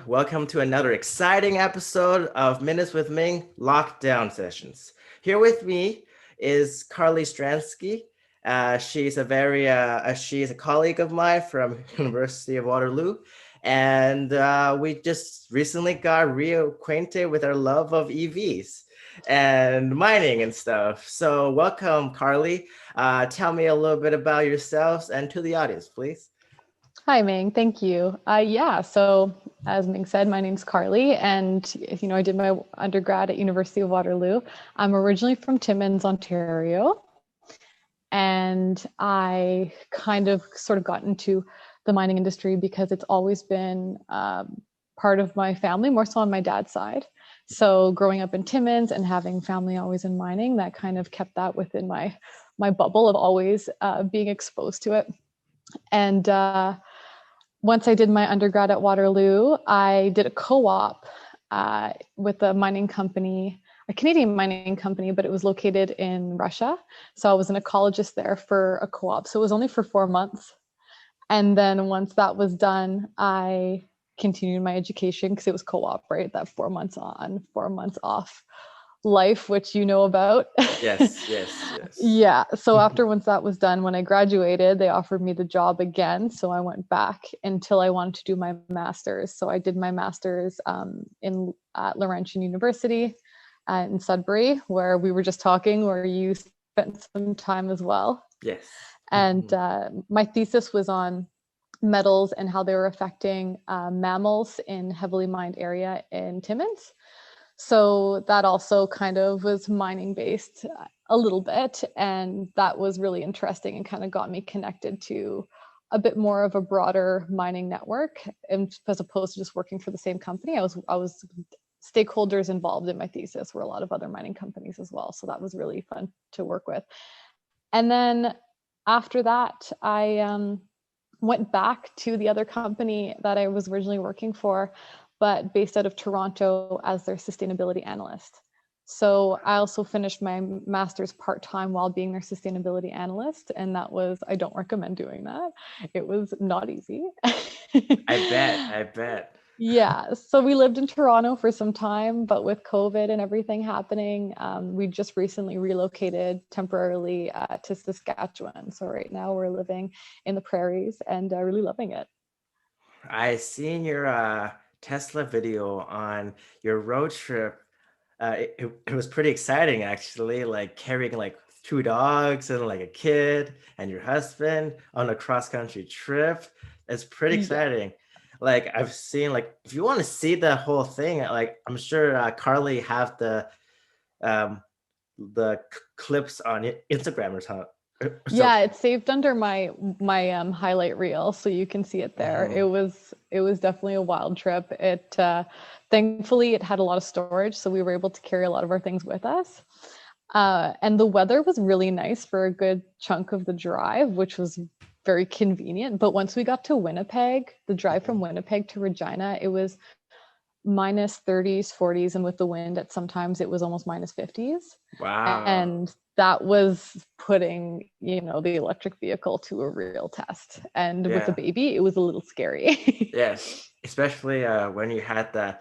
Welcome to another exciting episode of Minutes with Ming Lockdown Sessions. Here with me is Carlie Stransky. She's a colleague of mine from University of Waterloo, and we just recently got reacquainted with our love of EVs and mining and stuff. So welcome, Carlie. Tell me a little bit about yourselves and to the audience, please. Hi, Ming. Thank you. So as Ming said, my name's Carlie, and I did my undergrad at University of Waterloo. I'm originally from Timmins, Ontario, and I kind of sort of got into the mining industry because it's always been part of my family, more so on my dad's side. So growing up in Timmins and having family always in mining, that kind of kept that within my bubble of always being exposed to it. And once I did my undergrad at Waterloo, I did a co-op with a mining company, a Canadian mining company, but it was located in Russia. So I was an ecologist there for a co-op. So it was only for 4 months. And then once that was done, I continued my education because it was co-op, right? That 4 months on, 4 months off life, which you know about. Yes. Yeah. So once that was done, when I graduated, they offered me the job again. So I went back until I wanted to do my master's. So I did my master's at Laurentian University in Sudbury, where we were just talking, where you spent some time as well. Yes. And my thesis was on metals and how they were affecting mammals in heavily mined area in Timmins. So that also kind of was mining based a little bit. And that was really interesting and kind of got me connected to a bit more of a broader mining network. And as opposed to just working for the same company, I was stakeholders involved in my thesis were a lot of other mining companies as well. So that was really fun to work with. And then after that, I went back to the other company that I was originally working for, but based out of Toronto as their sustainability analyst. So I also finished my master's part-time while being their sustainability analyst. And I don't recommend doing that. It was not easy. I bet. Yeah. So we lived in Toronto for some time, but with COVID and everything happening, we just recently relocated temporarily to Saskatchewan. So right now we're living in the prairies and really loving it. I seen your Tesla video on your road trip. It was pretty exciting, actually, like carrying like 2 dogs and like a kid and your husband on a cross-country trip. It's pretty exciting. Like I've seen, like if you want to see the whole thing, like I'm sure Carlie have the clips on Instagram or something. Yeah, it's saved under my highlight reel, so you can see it there. It was definitely a wild trip. It thankfully it had a lot of storage, so we were able to carry a lot of our things with us. And the weather was really nice for a good chunk of the drive, which was very convenient. But once we got to Winnipeg, the drive from Winnipeg to Regina, it was minus 30s, 40s, and with the wind at sometimes it was almost minus 50s. Wow. And that was putting, the electric vehicle to a real test. And with a baby, it was a little scary. Yes, especially when you had the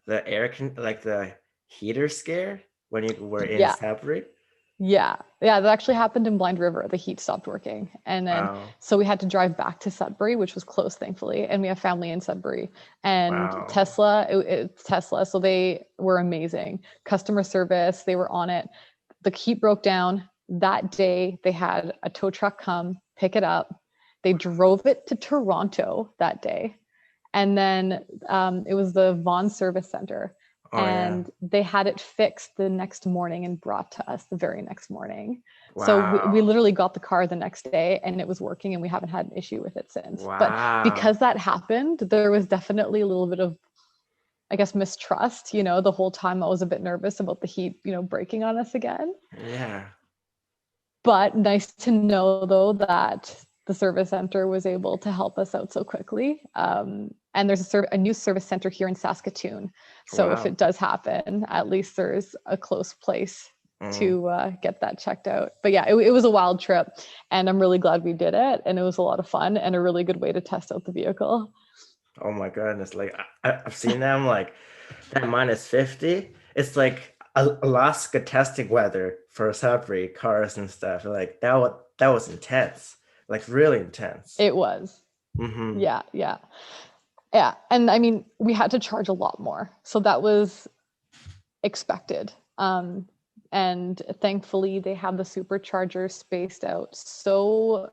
the heater scare when you were in Sudbury. Yeah, that actually happened in Blind River. The heat stopped working. And then, so we had to drive back to Sudbury, which was close, thankfully. And we have family in Sudbury. And Tesla, it's Tesla. So they were amazing. Customer service, they were on it. The heat broke down. That day, they had a tow truck come pick it up. They drove it to Toronto that day. And then it was the Vaughan Service Center. They had it fixed the next morning and brought to us the very next morning. Wow. So we literally got the car the next day and it was working and we haven't had an issue with it since. Wow. But because that happened, there was definitely a little bit of, I guess, mistrust. The whole time I was a bit nervous about the heat, breaking on us again. Yeah. But nice to know, though, that the service center was able to help us out so quickly. And there's a new service center here in Saskatoon. So if it does happen, at least there's a close place to get that checked out. But yeah, it was a wild trip and I'm really glad we did it. And it was a lot of fun and a really good way to test out the vehicle. Oh my goodness. Like I've seen them like that -50. It's like Alaska testing weather for Sudbury cars and stuff. Like that was intense. Like really intense. It was. Mm-hmm. Yeah, yeah. Yeah. And I mean, we had to charge a lot more. So that was expected. And thankfully, they have the superchargers spaced out so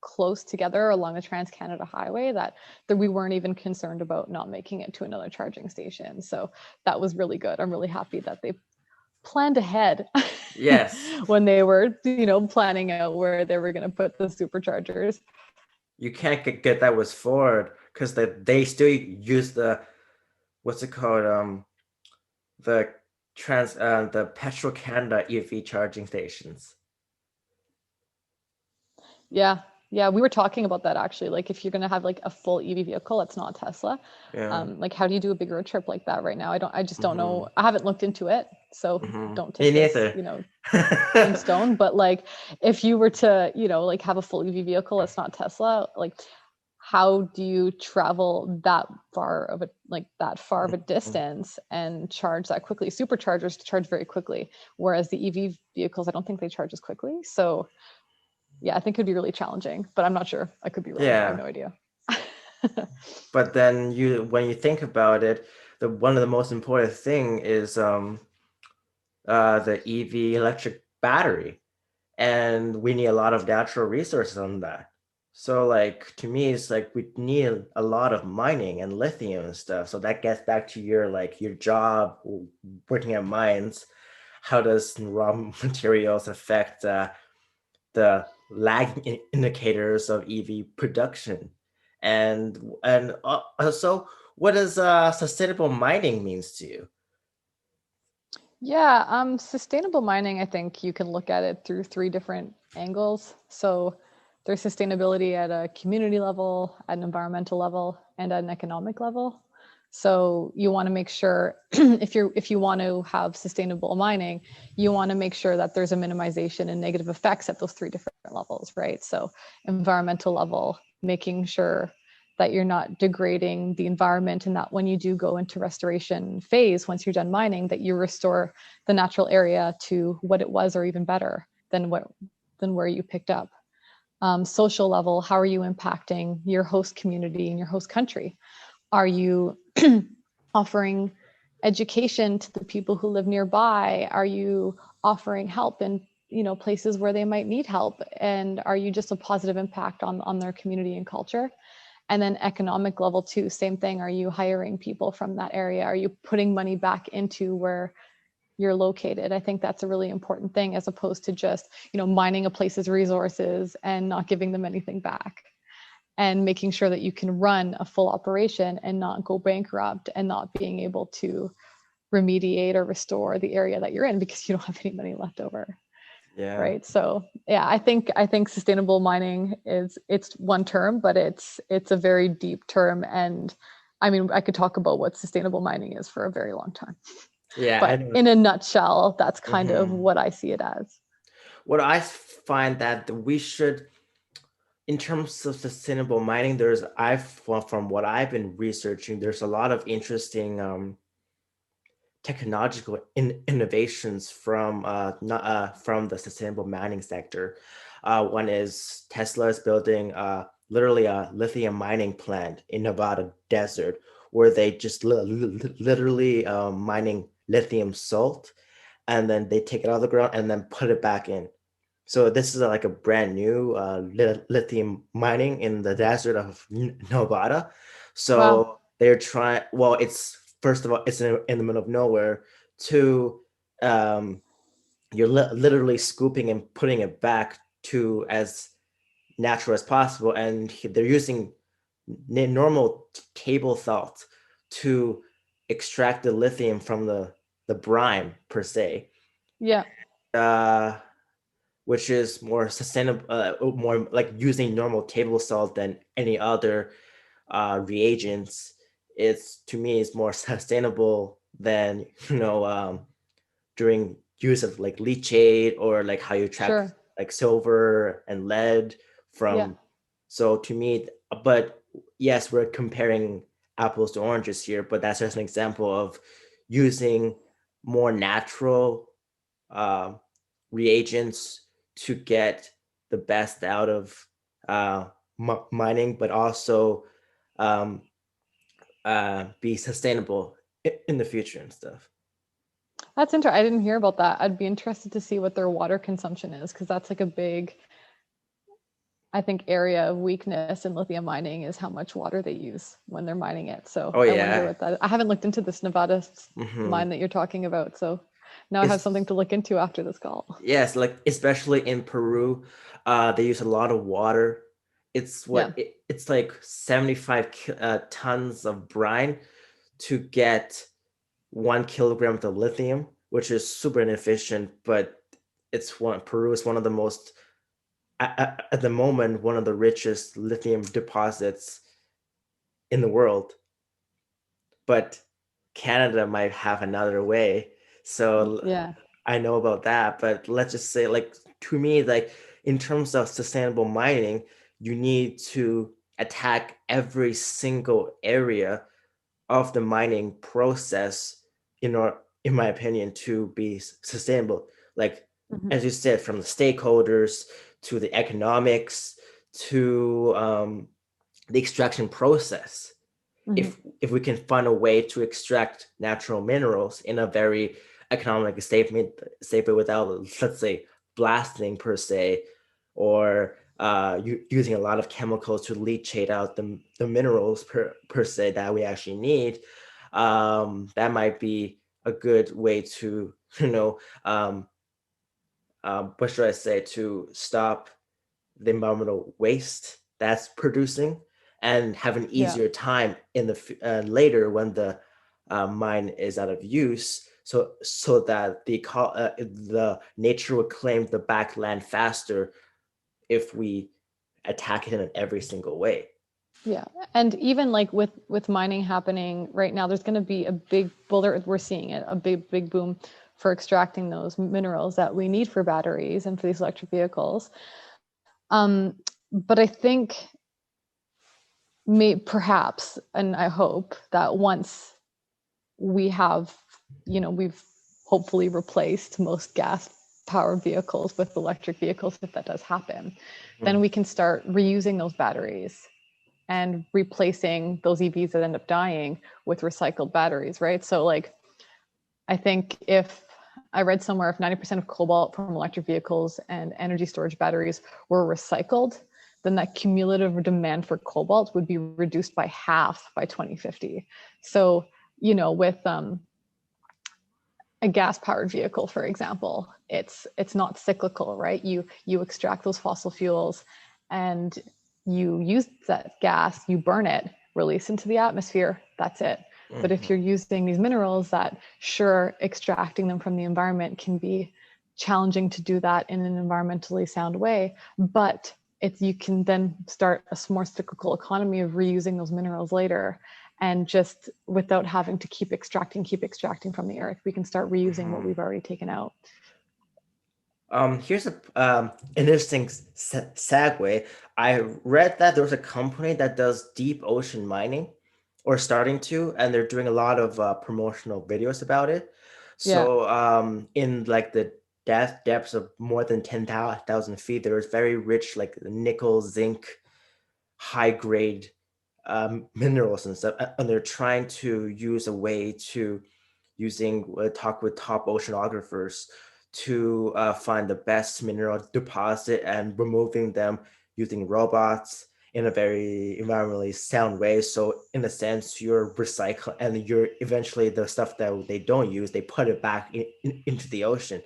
close together along the Trans-Canada Highway that we weren't even concerned about not making it to another charging station. So that was really good. I'm really happy that they planned ahead Yes. when they were, planning out where they were going to put the superchargers. You can't get that with Ford because they still use the what's it called? The the Petro Canada EV charging stations. Yeah. Yeah. We were talking about that actually. Like if you're going to have like a full EV vehicle, it's not Tesla. Yeah. Like how do you do a big road trip like that right now? I just don't Mm-hmm. know. I haven't looked into it. So Mm-hmm. don't Me take this, neither. in stone. But like if you were to, like have a full EV vehicle, it's not Tesla. Like how do you travel that far of a distance and charge that quickly? Superchargers charge very quickly, whereas the EV vehicles, I don't think they charge as quickly. So yeah, I think it'd be really challenging, but I'm not sure. I could be wrong. I have Yeah. no idea. But then when you think about it, the one of the most important thing is the EV electric battery. And we need a lot of natural resources on that. So like to me, it's like we need a lot of mining and lithium and stuff. So that gets back to your job working at mines. How does raw materials affect the lagging indicators of EV production? And also, what does sustainable mining means to you? Yeah, sustainable mining, I think you can look at it through three different angles. So there's sustainability at a community level, at an environmental level, and at an economic level. So you want to make sure if you want to have sustainable mining, you want to make sure that there's a minimization and negative effects at those three different levels, right? So environmental level, making sure that you're not degrading the environment, and that when you do go into restoration phase, once you're done mining, that you restore the natural area to what it was or even better than where you picked up. Social level, how are you impacting your host community and your host country? Are you offering education to the people who live nearby? Are you offering help in places where they might need help? And are you just a positive impact on their community and culture? And then economic level too, same thing. Are you hiring people from that area? Are you putting money back into where you're located? I think that's a really important thing, as opposed to just, mining a place's resources and not giving them anything back. And making sure that you can run a full operation and not go bankrupt and not being able to remediate or restore the area that you're in because you don't have any money left over. Yeah. Right. So yeah, I think sustainable mining it's one term, but it's a very deep term. And I mean, I could talk about what sustainable mining is for a very long time. Yeah, I But know. in a nutshell, that's kind of Mhm. what I see it as. What I find that we should, in terms of sustainable mining, from what I've been researching, there's a lot of interesting technological innovations from the sustainable mining sector. One is Tesla is building literally a lithium mining plant in Nevada desert, where they just literally mining lithium salt, and then they take it out of the ground and then put it back in. So this is like a brand new lithium mining in the desert of Nevada. Wow. So they're trying. Well, it's first of all, it's in the middle of nowhere. Two, um, you're literally scooping and putting it back to as natural as possible, and they're using normal table salt to extract the lithium from the brine per se. Yeah. Uh, which is more sustainable, more like using normal table salt than any other reagents. It's to me, it's more sustainable than during use of like leachate, or like how you track Sure. like silver and lead Yeah. from. So to me, but yes, we're comparing. apples to oranges here, but that's just an example of using more natural uh, reagents to get the best out of mining, but also um, be sustainable in the future and stuff. That's interesting. I didn't hear about that. I'd be interested to see what their water consumption is, because that's like a big, I think, area of weakness in lithium mining is how much water they use when they're mining it. So Oh I wonder yeah. what that. I haven't looked into this Nevada Mm-hmm. mine that you're talking about, so now I have It's something to look into after this call. yes, like especially in Peru, they use a lot of water. Yeah. It's like 75 tons of brine to get 1 kilogram of lithium, which is super inefficient, but Peru is one of the most at the moment one of the richest lithium deposits in the world. But Canada might have another way. So Yeah. I know about that, but let's just say, like, to me, like, in terms of sustainable mining, you need to attack every single area of the mining process in my opinion, to be sustainable. Like, Mhm. as you said, from the stakeholders to the economics to the extraction process. Mhm. If we can find a way to extract natural minerals in a very economic safe way without, let's say, blasting per se, or using a lot of chemicals to leachate out the minerals per se that we actually need, that might be a good way to, what should I say, to stop the environmental waste that's producing and have an Yeah. easier time in the later when the mine is out of use, so that the nature would claim the backland faster if we attack it in every single way. Yeah. And even like with mining happening right now, there's going to be a big boulder. We're seeing it, a big boom for extracting those minerals that we need for batteries and for these electric vehicles. But I think perhaps, and I hope that once we have, we've hopefully replaced most gas powered vehicles with electric vehicles, if that does happen, then Mhm. we can start reusing those batteries and replacing those EVs that end up dying with recycled batteries, right? So like, I think if I read somewhere if 90% of cobalt from electric vehicles and energy storage batteries were recycled, then that cumulative demand for cobalt would be reduced by half by 2050. So, with a gas powered vehicle, for example, it's not cyclical, right? You extract those fossil fuels and you use that gas, you burn it, release into the atmosphere, that's it. But if Mhm. you're using these minerals, that sure, extracting them from the environment can be challenging to do that in an environmentally sound way, but you can then start a more cyclical economy of reusing those minerals later, and just without having to keep extracting from the earth, we can start reusing what Mhm. we've already taken out. Here's a interesting segue. I read that there was a company that does deep ocean mining, or starting to, and they're doing a lot of promotional videos about it. Yeah. So, in like the depths of more than 10,000 feet, there's very rich, like nickel, zinc, high grade minerals and stuff, and they're trying to use a way to using talk with top oceanographers to find the best mineral deposit and removing them using robots in a very environmentally sound way. So in a sense, you're recycling, and you're eventually the stuff that they don't use, they put it back into the ocean.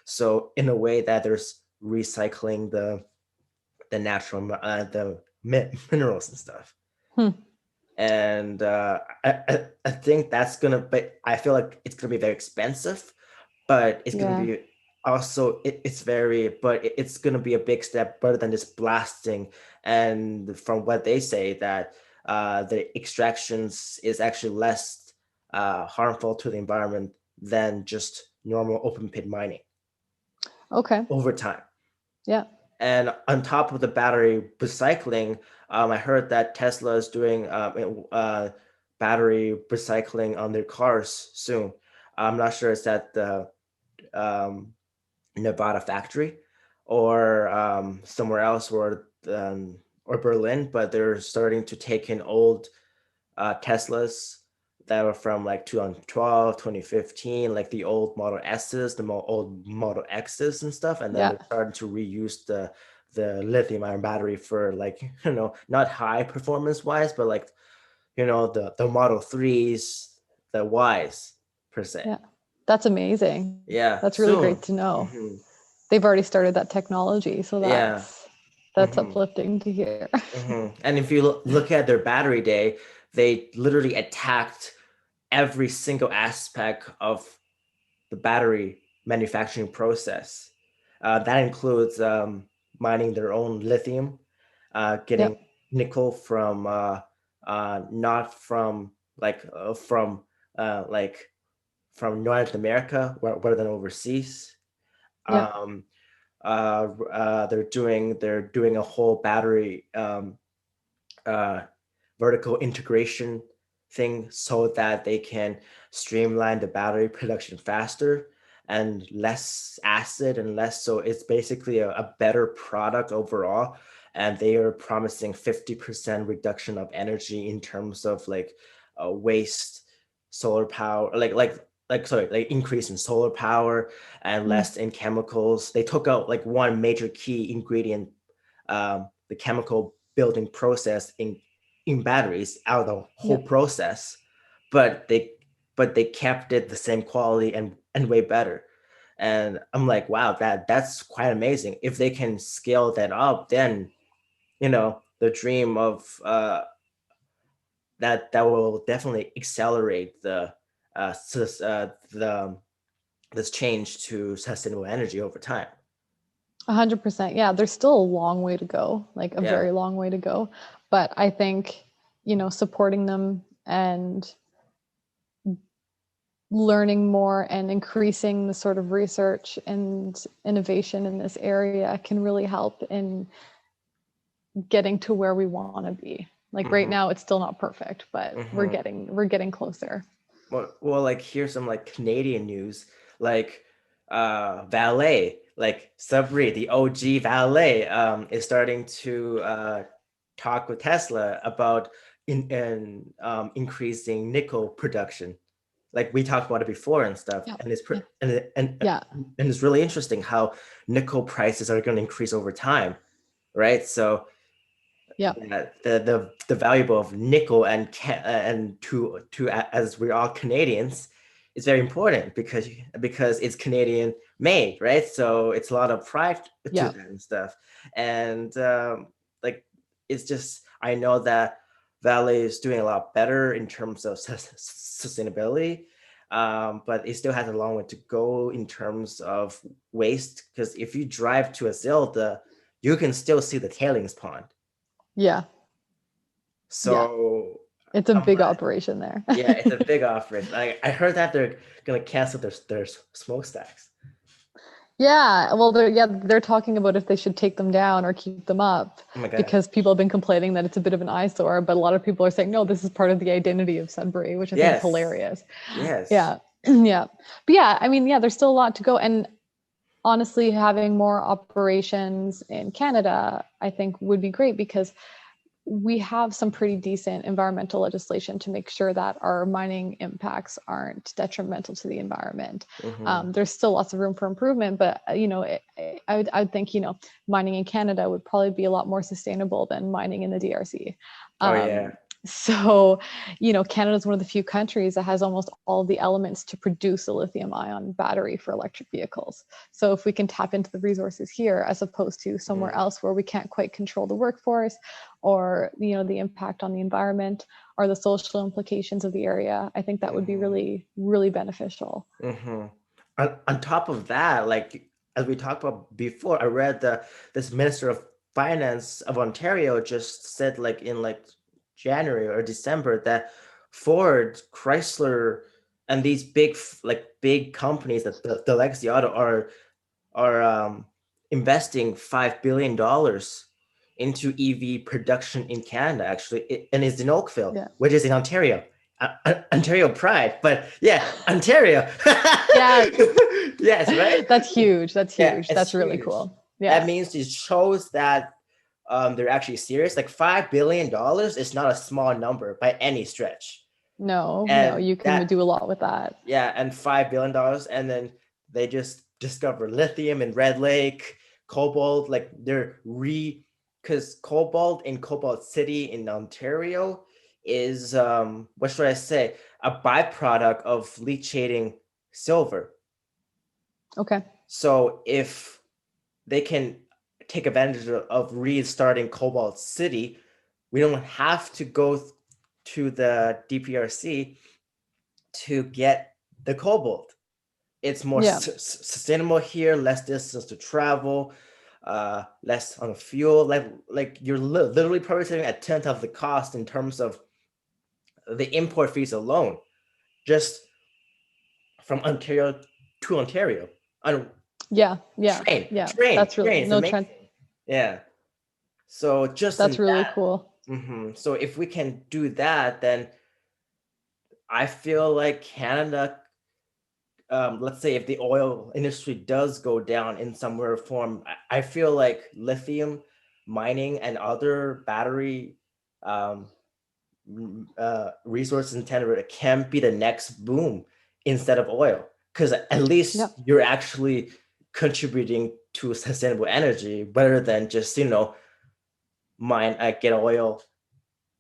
So in a way that there's recycling the natural the minerals and stuff. Hmm. And I think that's gonna, but I feel like it's gonna be very expensive, but it's gonna Yeah. be also it's very, but it's gonna be a big step better than just blasting. And from what they say, that the extractions is actually less harmful to the environment than just normal open pit mining Okay. over time. Yeah. And on top of the battery recycling, I heard that Tesla is doing battery recycling on their cars soon. I'm not sure it's at the Nevada factory or somewhere else, or Berlin, but they're starting to take in old Teslas that were from like 2012, 2015, like the old Model S's, the old Model X's and stuff, and then Yeah. they're starting to reuse the lithium ion battery for, like, not high performance wise, but like, the Model 3s, the Ys per se. Yeah. That's amazing. Yeah, That's really soon. great to know. Hmm. They've already started that technology, so Yeah. that's Hmm. uplifting to hear. And if you look at their battery day, they literally attacked every single aspect of the battery manufacturing process. That includes mining their own lithium, getting Yep. nickel from not from like from North America, rather than overseas. Yep. Um, they're doing a whole battery uh, vertical integration thing so that they can streamline the battery production faster and less acid and less. So it's basically a better product overall. And they are promising 50% reduction of energy in terms of like waste, solar power, like increase in solar power and Mm. less in chemicals. They took out like one major key ingredient, the chemical building process in batteries, out of the whole Yep. process, but they kept it the same quality and way better. And I'm like, wow, that's quite amazing. If they can scale that up, then the dream of that will definitely accelerate the this change to sustainable energy over time. 100%. Yeah, there's still a long way to go, like a Yeah. very long way to go. But I think, supporting them and learning more and increasing the sort of research and innovation in this area can really help in getting to where we want to be. Like right Hmm. now it's still not perfect, but we're Hmm. getting closer. Well, like here's some like Canadian news, like Valet, like Sabri, the OG Valet, is starting to talk with Tesla about increasing nickel production. Like we talked about it before and stuff, Yeah. and it's Yeah. and Yeah. it's really interesting how nickel prices are going to increase over time, right? So Yeah. the valuable of nickel and as we're all Canadians, is very important because it's Canadian made, right? So it's a lot of pride to Yeah. that and stuff. And like it's just, I know that Vale is doing a lot better in terms of sustainability, but it still has a long way to go in terms of waste. Because if you drive to Azilda, you can still see the tailings pond. Yeah. Yeah. So It's a I'm big like, operation there. yeah, it's a big operation. I heard that they're gonna cancel their smokestacks. Yeah, well, they're talking about if they should take them down or keep them up Oh my god. because people have been complaining that it's a bit of an eyesore, but a lot of people are saying no, this is part of the identity of Sudbury, which I think is Yes. hilarious. Yes. Yeah, yeah, but yeah, I mean, yeah, there's still a lot to go, and honestly, having more operations in Canada, I think would be great because we have some pretty decent environmental legislation to make sure that our mining impacts aren't detrimental to the environment. Hmm. There's still lots of room for improvement, but I would think mining in Canada would probably be a lot more sustainable than mining in the DRC. Oh yeah. So, Canada is one of the few countries that has almost all of the elements to produce a lithium ion battery for electric vehicles. So if we can tap into the resources here, as opposed to somewhere Mm. else where we can't quite control the workforce or, the impact on the environment or the social implications of the area, I think that would be Hmm. really, really beneficial. Hmm. On top of that, like as we talked about before, I read this Minister of Finance of Ontario just said, like in like January or December, that Ford, Chrysler, and these big companies, that the legacy auto are investing $5 billion into EV production in Canada, actually, and it's in Oakville, Yeah. which is in Ontario. Ontario pride, but yeah, Ontario. Yeah. Yes, right. That's huge. That's Yeah, huge. it's That's really huge. cool. That Yeah. means it shows that they're actually serious. Like $5 billion is not a small number by any stretch. No, And you can that, do a lot with that. yeah, and $5 billion, and then they just discover lithium in Red Lake, cobalt. Like because cobalt in Cobalt City in Ontario is what should I say, a byproduct of leachating silver. Okay. So if they can take advantage of restarting Cobalt City, we don't have to go to the DPRC to get the cobalt. It's more Yeah. sustainable here, less distance to travel, less on fuel. Like you're literally probably saving a tenth of the cost in terms of the import fees alone, just from Ontario to Ontario on Yeah. Yeah. train. Yeah. Train, That's really train. It's no trend. amazing. Yeah. So just That's in really that, cool. so if we can do that, then I feel like Canada, let's say if the oil industry does go down in some way or form, I feel like lithium mining and other battery um, resources in Canada can be the next boom instead of oil, because at Yeah. least you're actually contributing to sustainable energy better than just mine, get oil,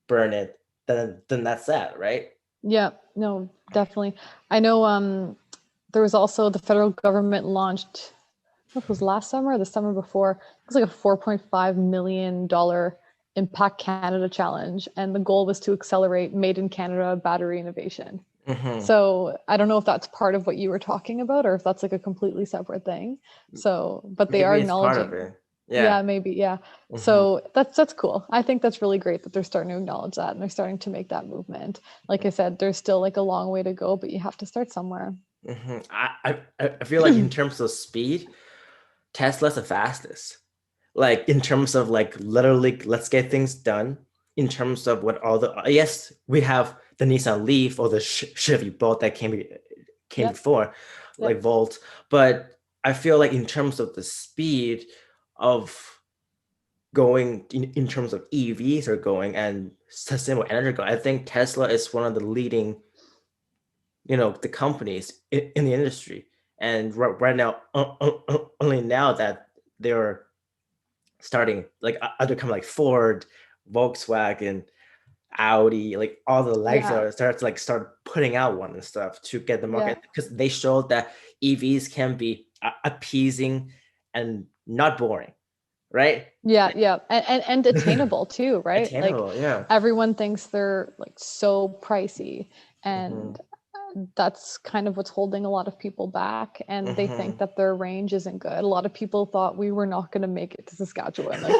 burn it, then that's that, right? Yeah. No, definitely. I know there was also the federal government launched, I don't know if it was last summer or the summer before, it was like a $4.5 million Impact Canada challenge. And the goal was to accelerate made in Canada battery innovation. Mm-hmm. So I don't know if that's part of what you were talking about or if that's like a completely separate thing. So, but they are Maybe it's part of acknowledging. it. Yeah. Yeah, maybe. Yeah. Mm-hmm. So that's cool. I think that's really great that they're starting to acknowledge that and they're starting to make that movement. Like I said, there's still like a long way to go, but you have to start somewhere. Mm-hmm. I feel like in terms of speed, Tesla's the fastest. Like in terms of like literally, let's get things done. In terms of what all the, yes, we have the Nissan Leaf or the Chevy Bolt that came Yep. before, like Yep. Volt. But I feel like in terms of the speed of going in terms of EVs are going and sustainable energy going, I think Tesla is one of the leading, the companies in the industry. And right now, only now that they're starting, like other companies like Ford, Volkswagen, Audi, like all the lights Yeah. are start putting out one and stuff to get the Yeah. market, because they showed that EVs can be appeasing and not boring, right? Yeah, yeah. And attainable too, right? Like Attainable, yeah. everyone thinks they're like so pricey Hmm. and that's kind of what's holding a lot of people back and they think Hmm. that their range isn't good. A lot of people thought we were not going to make it to Saskatchewan. Like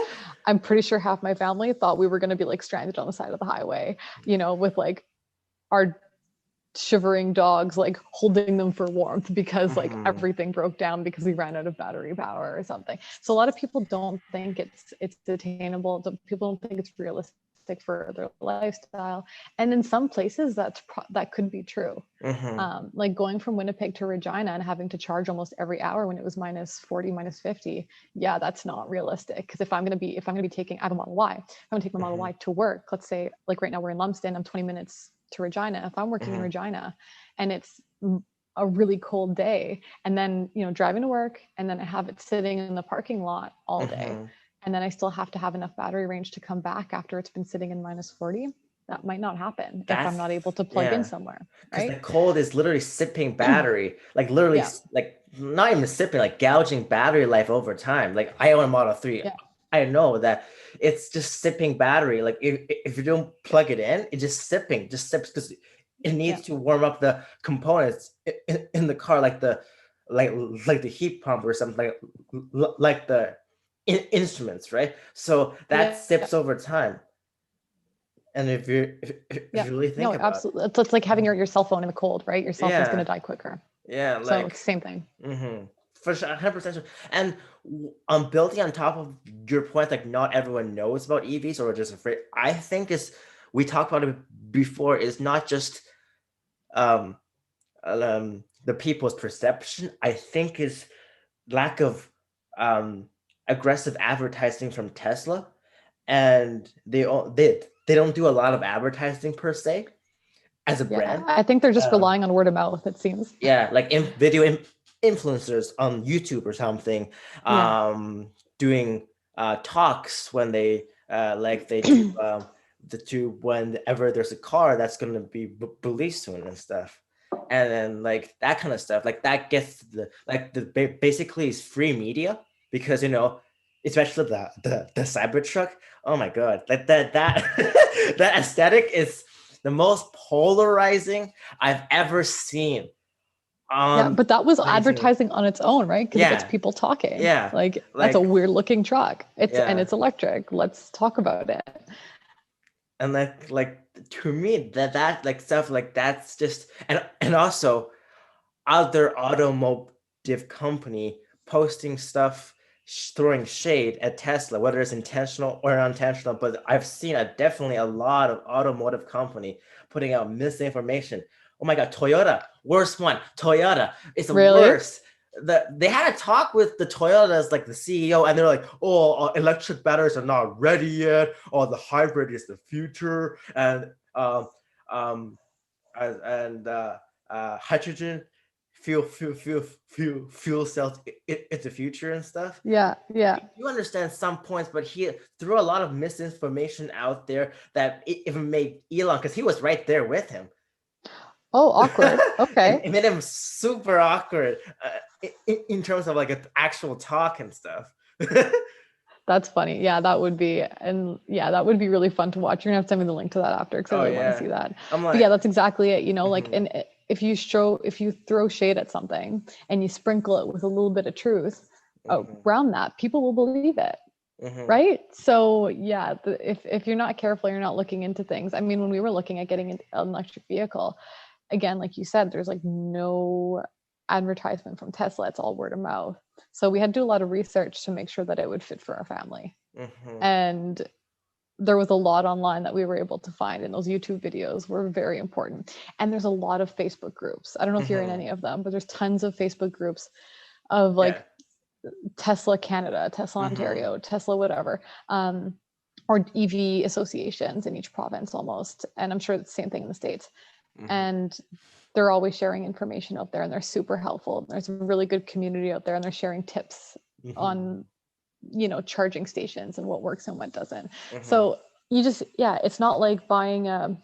I'm pretty sure half my family thought we were going to be like stranded on the side of the highway, with like our shivering dogs, like holding them for warmth because like Hmm. everything broke down because we ran out of battery power or something. So a lot of people don't think it's attainable. People don't think it's realistic for their lifestyle. And in some places that could be true. Hmm. Like going from Winnipeg to Regina and having to charge almost every hour when it was -40, -50. Yeah, that's not realistic. Because if I'm gonna be taking, I have a Model Y. If I'm gonna take my Model Y to work, let's say like right now we're in Lumsden, I'm 20 minutes to Regina. If I'm working in Regina and it's a really cold day and then, driving to work and then I have it sitting in the parking lot all day Hmm. and then I still have to have enough battery range to come back after it's been sitting in -40, that might not happen if I'm That's, not able to plug in yeah, somewhere, because the right? cold is literally sipping battery, like literally, Yeah, like not even sipping, like gouging battery life over time. Like I own a Model 3. yeah, I know that it's just sipping battery. Like if you don't plug it in, it just sips because it yeah, needs to warm up the components in the car, like like like the heat pump or something, like the instruments, right? So that yeah, sips over time. And if yeah. you really No, think about absolutely. It's like having your cell phone in the cold, right? Your it, cell phone's going to yeah, die quicker. yeah, So it's like, the same thing. for sure, 100% sure. And I'm building on top of your point, like not everyone knows about EVs or just afraid. I think is we talked about it before. Is not just um, the people's perception, I think, is lack of aggressive advertising from Tesla, and they don't do a lot of advertising per se as a Yeah, brand. I think they're just Um, relying on word of mouth, it seems. yeah, like influencers on YouTube or something, Yeah. doing talks when they do whenever there's a car that's going to be released soon and stuff, and then like that kind of stuff, like that gets basically is free media, because especially the Cybertruck. Oh my god, like that that aesthetic is the most polarizing I've ever seen Yeah, on but that was the internet. advertising on its own, right? Because it gets Yeah, people talking. yeah, Like, that's a like weird looking truck. And yeah, it's electric. Let's talk about it. and like to me that like stuff like that's just, and also other automotive company posting stuff, throwing shade at Tesla, whether it's intentional or unintentional. But I've seen definitely a lot of automotive company putting out misinformation. Oh my god, Toyota, worst one. Toyota is the Really? worst. They had a talk with the Toyota's like the CEO, and they're like, "Oh, electric batteries are not ready yet. Oh, the hybrid is the future, and um, hydrogen fuel cells it's the future and stuff." Yeah, yeah. You understand some points, but he threw a lot of misinformation out there that it even made Elon, because he was right there with him. Oh, awkward. Okay. It made him super awkward in terms of like an actual talk and stuff. That's funny. Yeah, that would be, and yeah, that would be really fun to watch. You're gonna have to send me the link to that after, because I Oh really want to yeah, see that. I'm But yeah, like, that's exactly it. Like, mhm, and if you throw shade at something and you sprinkle it with a little bit of truth mhm, around that, people will believe it. mhm, Right. So yeah, if you're not careful, you're not looking into things. I mean, when we were looking at getting an electric vehicle, again, like you said, there's like no advertisement from Tesla. It's all word of mouth. So we had to do a lot of research to make sure that it would fit for our family. mhm, And there was a lot online that we were able to find, and those YouTube videos were very important. And there's a lot of Facebook groups. I don't know if you're in mhm. any of them, but there's tons of Facebook groups of Yeah. like Tesla Canada, Tesla Mhm, Ontario, Tesla whatever, or EV associations in each province almost. And I'm sure it's the same thing in the States. mhm, And they're always sharing information out there, and they're super helpful. There's a really good community out there, and they're sharing tips mhm, on, charging stations and what works and what doesn't. mhm, So yeah, it's not like buying a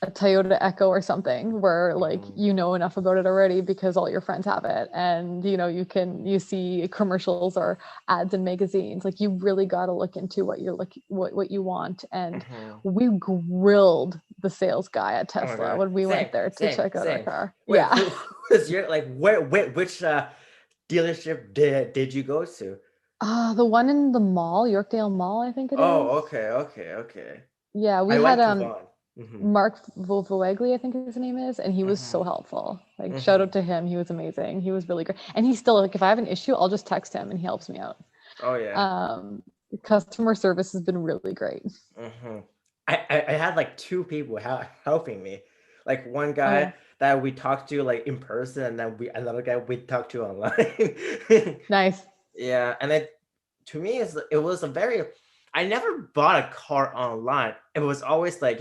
a Toyota Echo or something where like mhm. you know enough about it already because all your friends have it, and you see commercials or ads in magazines. Like, you really got to look into what you're looking what you want. And Mhm. we grilled the sales guy at Oh my Tesla god. when we Same, went there to same, check out our same. car. Wait, Yeah. who is your like which dealership did you go to? The one in the mall, Yorkdale Mall, I think it is. Oh, okay, okay, okay. Yeah, we I had went to Vaughn. Mm-hmm. Mark Voegli, I think his name is, and he was so Mm-hmm. helpful. Like, shout Mm-hmm. out to him. He was amazing. He was really great. And he's still like, if I have an issue, I'll just text him and he helps me out. Oh yeah. Um, Customer service has been really great. Mm-hmm. I had like two people helping me. Like one Oh guy yeah. that we talked to like in person, and then another guy we talked to online. Nice. Yeah, and to me it was a very, I never bought a car online. It was always like,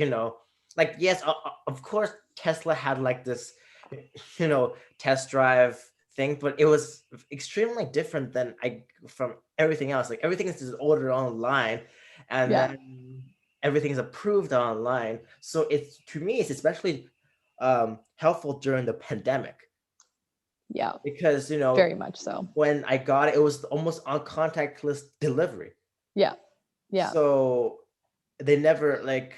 like, yes, of course Tesla had like this, test drive thing, but it was extremely different than I from everything else. Like everything is just ordered online, and Yeah. then everything is approved online. So it's, to me, it's especially helpful during the pandemic, Yeah. because Very much so. when I got it, it was almost on contactless delivery. Yeah. Yeah. So they never like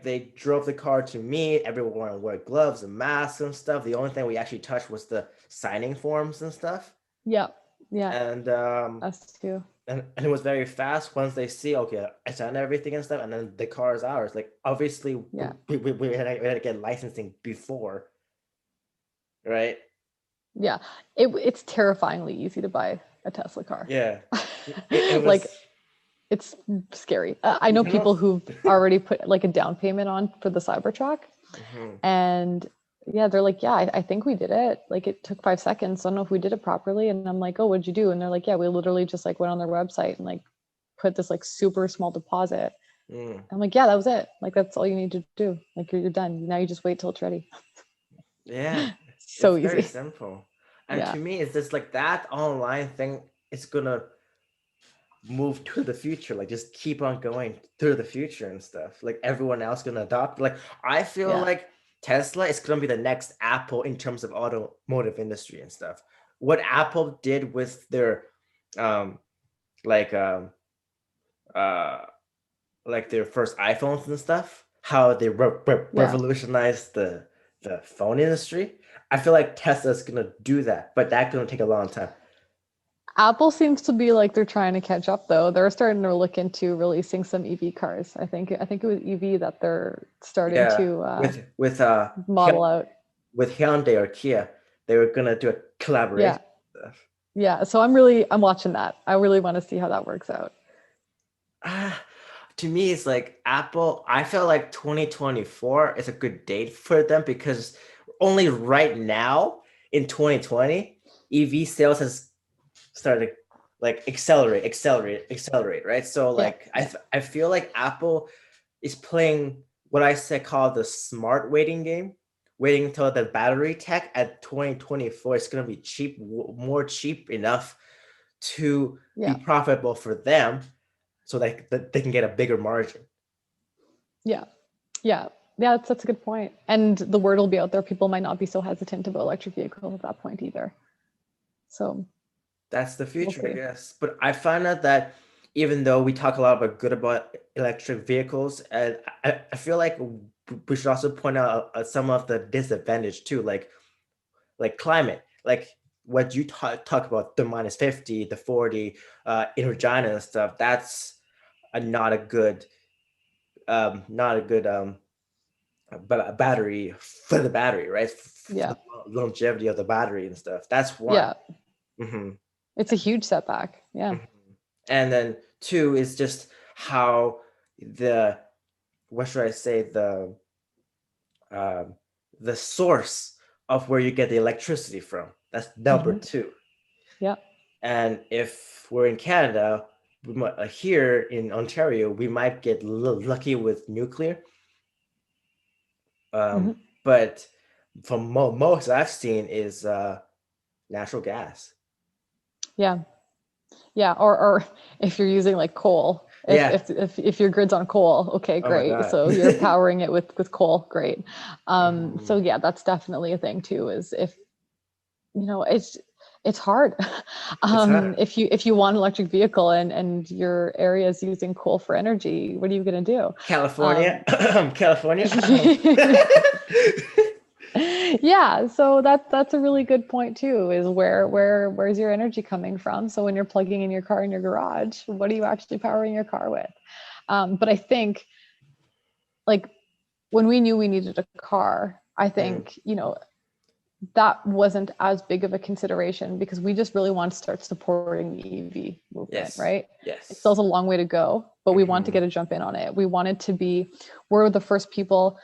they drove the car to me. Everyone wore gloves and masks and stuff. The only thing we actually touched was the signing forms and stuff. Yeah. Yeah. And Us too. and it was very fast. Once they see, okay, I signed everything and stuff, and then the car is ours. Like obviously Yeah. we had to get licensing before, right? Yeah. It's terrifyingly easy to buy a Tesla car. Yeah. It Like, was. it's scary. I You know know. people who've already put like a down payment on for the Cybertruck, Mhm. And yeah, they're like, yeah, I think we did it. Like it took 5 seconds. I don't know if we did it properly. And I'm like, oh, what'd you do? And they're like, yeah, we literally just like went on their website and like put this like super small deposit. Mm. I'm like, yeah, that was it. Like that's all you need to do. Like you're done. Now you just wait till it's ready. Yeah, So it's very easy. simple. And Yeah. to me, it's just like that online thing is gonna move to the future, like just keep on going through the future and stuff. Like everyone else gonna adopt. Like I feel Yeah. like Tesla is gonna be the next Apple in terms of automotive industry and stuff. What Apple did with their um like um uh like their first iPhones and stuff, how they Yeah. revolutionized the phone industry. I feel like Tesla's gonna do that, but that's gonna take a long time. Apple seems to be like they're trying to catch up though. They're starting to look into releasing some EV cars. I think it was EV that they're starting Yeah, to model Hyun- out. with Hyundai or Kia, they were gonna do a Yeah. collaboration stuff. Yeah. So I'm watching that. I really want to see how that works out. Ah, to me, it's like Apple. I feel like 2024 is a good date for them because only right now in 2020, EV sales has started like accelerate, right? So Yeah. like I feel like Apple is playing what I say call the smart waiting game, waiting until the battery tech at 2024 is going to be cheap, more cheap enough to be Yeah. profitable for them so that they can get a bigger margin. Yeah. Yeah. Yeah, that's a good point. And the word will be out there. People might not be so hesitant about electric vehicles at that point either. So That's the we'll future, I see. guess. But I find out that even though we talk a lot about good about electric vehicles, and I feel like we should also point out some of the disadvantage too, like climate, like what you talk about the -50, the 40 in Regina and stuff. That's not a good not a good but a battery for the battery, right? For Yeah. the longevity of the battery and stuff. That's one. Yeah. Hmm. It's a huge setback. Yeah. And then two is just how the what should I say um, the source of where you get the electricity from. That's number Hmm. two. Yeah. And if we're in Canada, we might, here in Ontario, we might get lucky with nuclear. Hmm. But from most I've seen is natural gas. Yeah. Yeah. Or if you're using like coal, Yeah. if your grid's on coal, okay, Oh my great. God. So you're powering it with coal, great. So Mhm. yeah, that's definitely a thing too, is if it's hard. It's hard. If you want an electric vehicle and your area is using coal for energy, what are you going to do? California, Um, California. yeah, so that's a really good point too, is where's your energy coming from? So when you're plugging in your car in your garage, what are you actually powering your car with? But I think like when we knew we needed a car, I Mm, think, that wasn't as big of a consideration because we just really want to start supporting the EV movement, yes, right? It still yes. has a long way to go, but we want to Hmm. get a jump in on it. We're the first people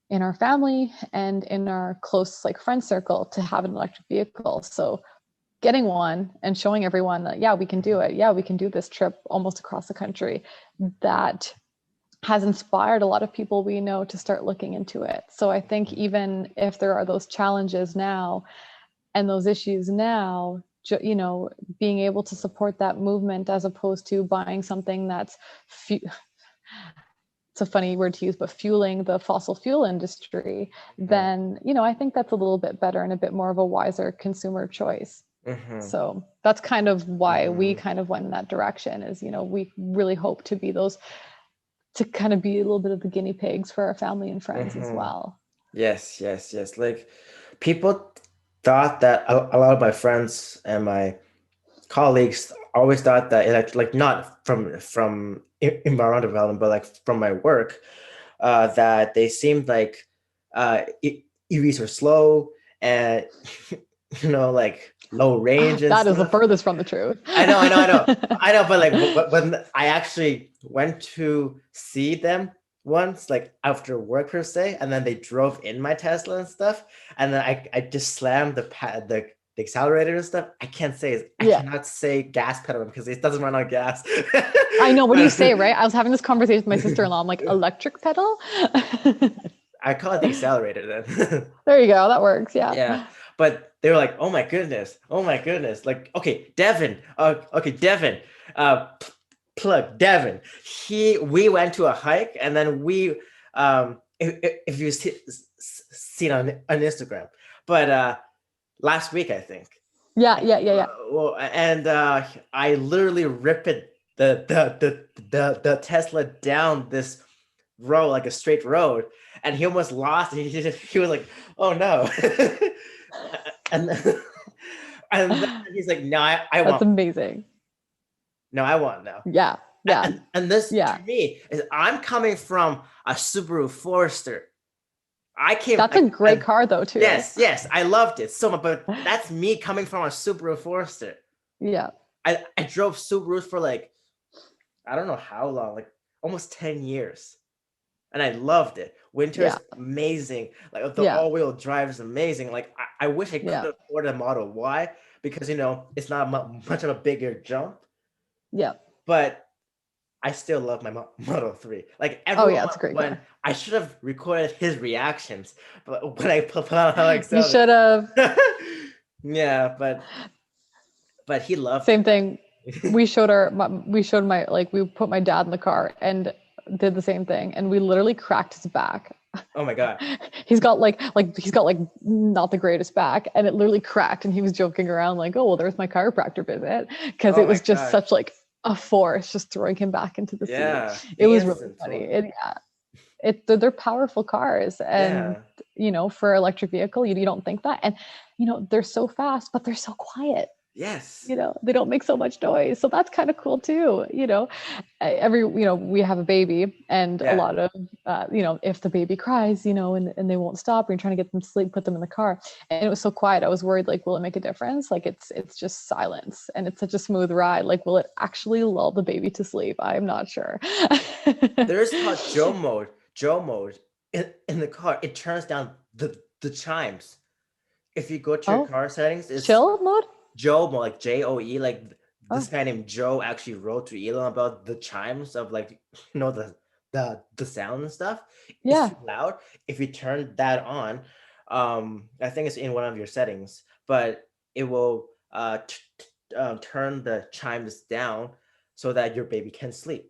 in our family and in our close like friend circle to have an electric vehicle. So getting one and showing everyone that, yeah, we can do it. Yeah, we can do this trip almost across the country. That has inspired a lot of people we know to start looking into it. So I think even if there are those challenges now and those issues now, being able to support that movement as opposed to buying something that's it's a funny word to use, but fueling the fossil fuel industry, Hmm. then I think that's a little bit better and a bit more of a wiser consumer choice. Hmm. So that's kind of why we Hmm. kind of went in that direction, is we really hope to be those, to kind of be a little bit of the guinea pigs for our family and friends as Hmm. well. Yes, yes, yes. Like people thought that a lot of my friends and my colleagues always thought that like not from environmental development, but like from my work, that they seemed like EVs were slow and like low range and That is the stuff. furthest from the truth. I know, but like when I actually went to see them once, like after work per se, and then they drove in my Tesla and stuff, and then I just slammed the accelerator and stuff. I can't say I Yeah. cannot say gas pedal because it doesn't run on gas. I know. What do you say, But- right? I was having this conversation with my sister-in-law. I'm like, electric pedal? I call it the accelerator then. There you go. That works. Yeah. Yeah, but they were like, "Oh my goodness, oh my goodness!" Like, okay, Devin, okay, Devin, plug Devin. We went to a hike, and then if you seen on Instagram, but last week I think. Yeah. Well, and I literally ripped the Tesla down this road, like a straight road, and he almost lost. He was like, "Oh no!" and and then he's like, "No, I That's want. amazing. No, I want now." Yeah. Yeah. And this Yeah. to me is I'm coming from a Subaru Forester. I came. That's a great car though, too. Yes, I loved it so much. But that's me coming from a Subaru Forester. Yeah. I drove Subarus for like, I don't know how long, like almost 10 years. And I loved it. Winter is amazing. Like the all-wheel drive is amazing. Like I wish I could afford a Model Y because it's not much of a bigger jump. Yeah. But I still love my Model 3. Like everyone, it's a great car. I should have recorded his reactions, but when I put on how I you should have. Yeah, but he loved Same thing. We put my dad in the car and did the same thing, and we literally cracked his back. Oh my god. He's got not the greatest back, and it literally cracked, and he was joking around like, "Oh, well, there's my chiropractor visit," because it was just such like a force just throwing him back into the seat. It was really funny. They're powerful cars, and for electric vehicle, you don't think that, and they're so fast, but they're so quiet. Yes. They don't make so much noise. So that's kind of cool too. We have a baby, and a lot of, if the baby cries, and they won't stop, or you're trying to get them to sleep, put them in the car. And it was so quiet. I was worried, like, will it make a difference? Like it's just silence, and it's such a smooth ride. Like, will it actually lull the baby to sleep? I'm not sure. There's called Joe mode in the car. It turns down the chimes. If you go to your car settings, it's chill mode. Joe mode, like Joe, like this guy named Joe actually wrote to Elon about the chimes of like the sound and stuff. Yeah. It's too loud. If you turn that on, I think it's in one of your settings, but it will turn the chimes down so that your baby can sleep.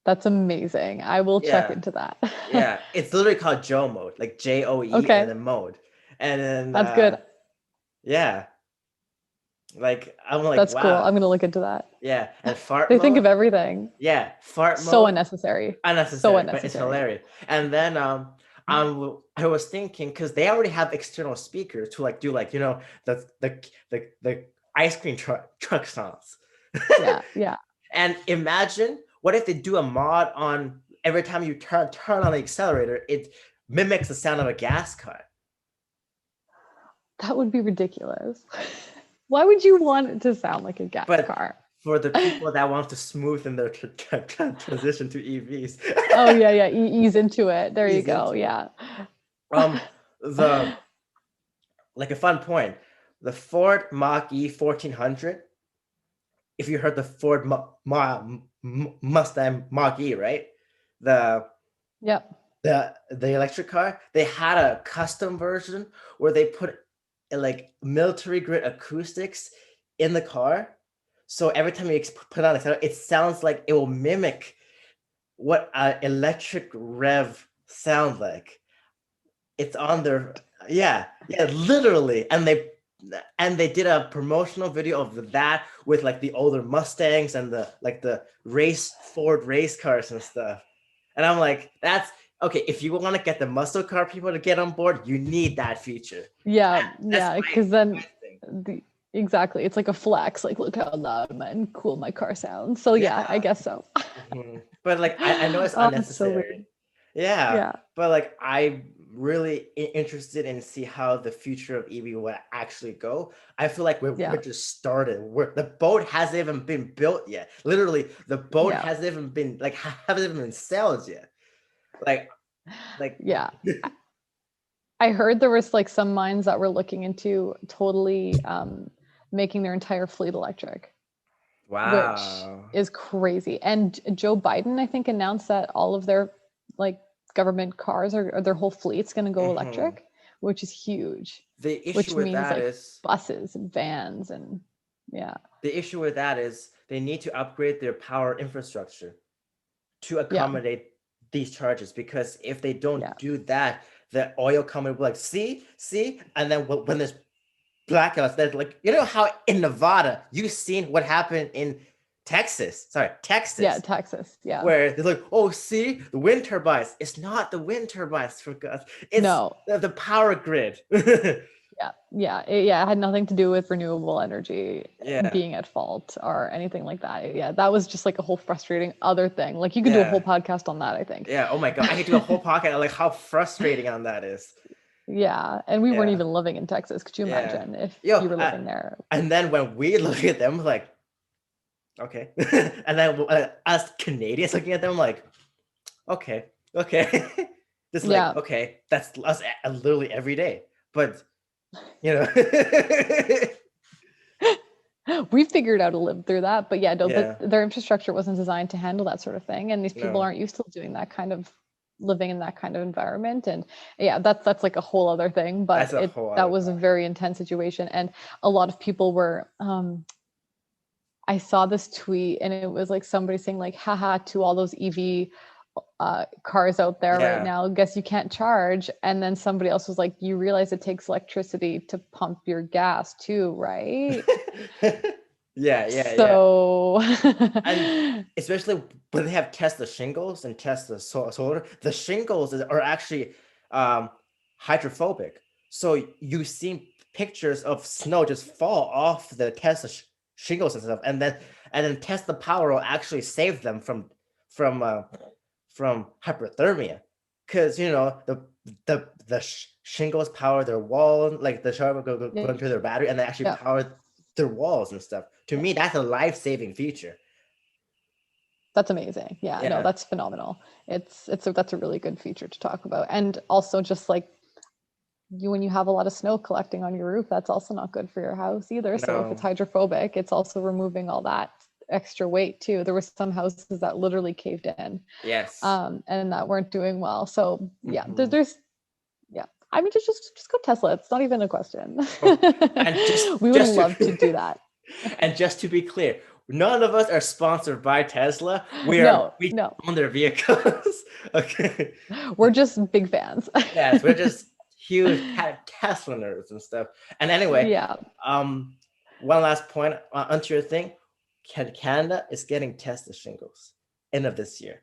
That's amazing. I will check into that. Yeah, it's literally called Joe mode, like Joe and then mode, and then that's good. Yeah. Like I'm like, that's wow. cool. I'm gonna look into that. Yeah, and fart. They think of everything. Yeah, fart mode. So unnecessary. But it's hilarious. And then I was thinking because they already have external speakers to like do like the ice cream truck songs. Yeah. And imagine what if they do a mod on every time you turn on the accelerator, it mimics the sound of a gas car. That would be ridiculous. Why would you want it to sound like a gas car? For the people that want to smoothen their transition to EVs. Oh yeah, ease into it. There you go. Yeah. Like a fun point, the Ford Mach-E 1400. If you heard the Ford Mustang Mach-E, right? The electric car, they had a custom version where they put like military grade acoustics in the car, so every time you put on it sounds like it will mimic what an electric rev sounds like. It's on their literally, and they did a promotional video of that with like the older Mustangs and the Ford race cars and stuff. And I'm like, that's okay. If you want to get the muscle car people to get on board, you need that feature. Yeah, because then exactly, it's like a flex. Like, look how loud and cool my car sounds. So yeah, I guess so. But like, I know it's unnecessary. Yeah, but like, I'm really interested in see how the future of EV will actually go. I feel like we're just started. The boat hasn't even been built yet. Literally, the boat hasn't even been sailed yet. Like, like, Yeah. I heard there was like some mines that were looking into totally making their entire fleet electric, which wow. is crazy. And Joe Biden, I think, announced that all of their like government cars or their whole fleet's going to go Hmm. electric, which is huge, The issue which with means that like is buses and vans and yeah. they need to upgrade their power infrastructure to Yeah. accommodate these charges, because if they don't Yeah. do that, the oil company will be like, see, and then when there's blackouts, that, like, you know how in Nevada you've seen what happened in Yeah. Texas, Texas. Yeah. where they're like, oh, see, the wind turbines. It's not the wind turbines, for God. It's No. the power grid. Yeah, it had nothing to do with renewable energy Yeah, being at fault or anything like that. Yeah, that was just like a whole frustrating other thing. Like you could do a whole yeah, podcast on that, I think. yeah. Oh my God, I could do a whole podcast on, like, how frustrating on that is. Yeah, and we weren't Yeah, even living in Texas. Could you yeah. imagine if Yo, you were living there? and then when we look at them, like, okay, and then us Canadians looking at them, like, okay, okay, just like, Yeah, okay, that's us literally every day, but you know, we figured out to live through that. But yeah, no, yeah, their infrastructure wasn't designed to handle that sort of thing, and these people no, aren't used to doing that kind of living in that kind of environment. And yeah, that's like a whole other thing. that's But a whole that other was a podcast. very intense situation, and a lot of people were. I saw this tweet, and it was like somebody saying like, "Haha," to all those EV cars out there right Yeah. now. Guess you can't charge. And then somebody else was like, you realize it takes electricity to pump your gas too, right? Yeah, yeah, yeah. So And especially when they have Tesla shingles and Tesla solar, the shingles are actually um, hydrophobic. So you see pictures of snow just fall off the Tesla shingles and stuff, and then Tesla power will actually save them from uh, from hyperthermia, because the shingles power their wall, like the charge go yeah, into their battery, and they actually yeah, power their walls and stuff. To yeah, me, that's a life-saving feature. that's amazing. Yeah, no, Yeah. that's phenomenal. That's a really good feature to talk about. And also just like you when you have a lot of snow collecting on your roof, that's also not good for your house either. So if it's No. hydrophobic, it's also removing all that extra weight too. There were some houses that literally caved in, Yes. and that weren't doing well. So yeah, Hmm. there's yeah. I mean, just go Tesla. It's not even a question. Oh, and just We would just to love to do that. and just to be clear, none of us are sponsored by Tesla. No, We no, own their vehicles. Okay. we're just big fans. Yes, we're just huge Tesla nerds and stuff. And anyway, Yeah, um, one last point onto your thing. Canada is getting Tesla shingles end of this year.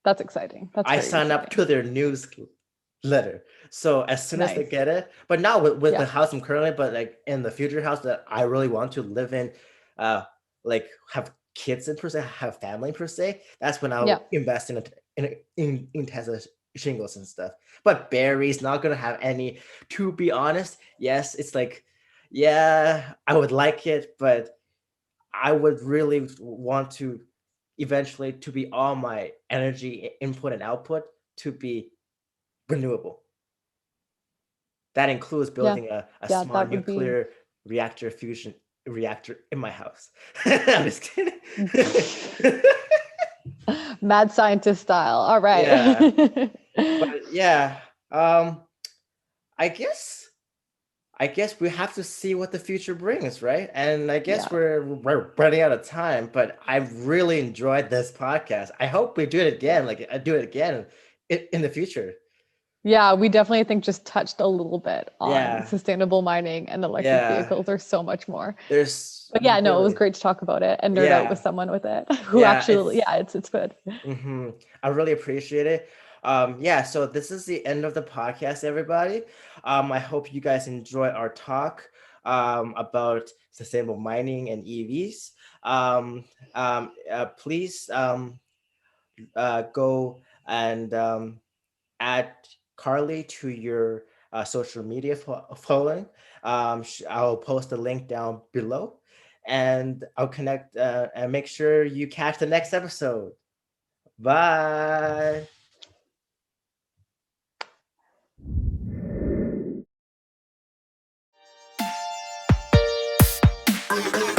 that's exciting. That's I very signed up exciting. to their newsletter. So as soon as they Nice. get it, but not with the Yeah, house I'm currently, but like in the future house that I really want to live in, like have kids in per se, have family per se, that's when yeah, I'll invest in Tesla shingles and stuff. But Barry's not gonna have any. To be honest, yes, it's like, yeah, I would like it, but I would really want to eventually to be all my energy input and output to be renewable. That includes yeah, building a yeah. small That would be nuclear reactor fusion reactor in my house. I'm just kidding. mad scientist style. All Yeah, right. but yeah, um, I guess we have to see what the future brings, right? And I guess Yeah. we're running out of time, but I've really enjoyed this podcast. I hope we do it Yeah. again, like I do it again in the future. Yeah, we definitely, I think, just touched a little bit on Yeah, sustainable mining and electric yeah. vehicles. There's so much more. There's But yeah, no, it was really, great to talk about it and nerd out with yeah, someone with it who yeah. actually, yeah, it's good. I really appreciate it. Yeah, so this is the end of the podcast, everybody. I hope you guys enjoy our talk about sustainable mining and EVs. Please go and add Carlie to your social media following. I'll post a link down below, and I'll connect and make sure you catch the next episode. Bye. you.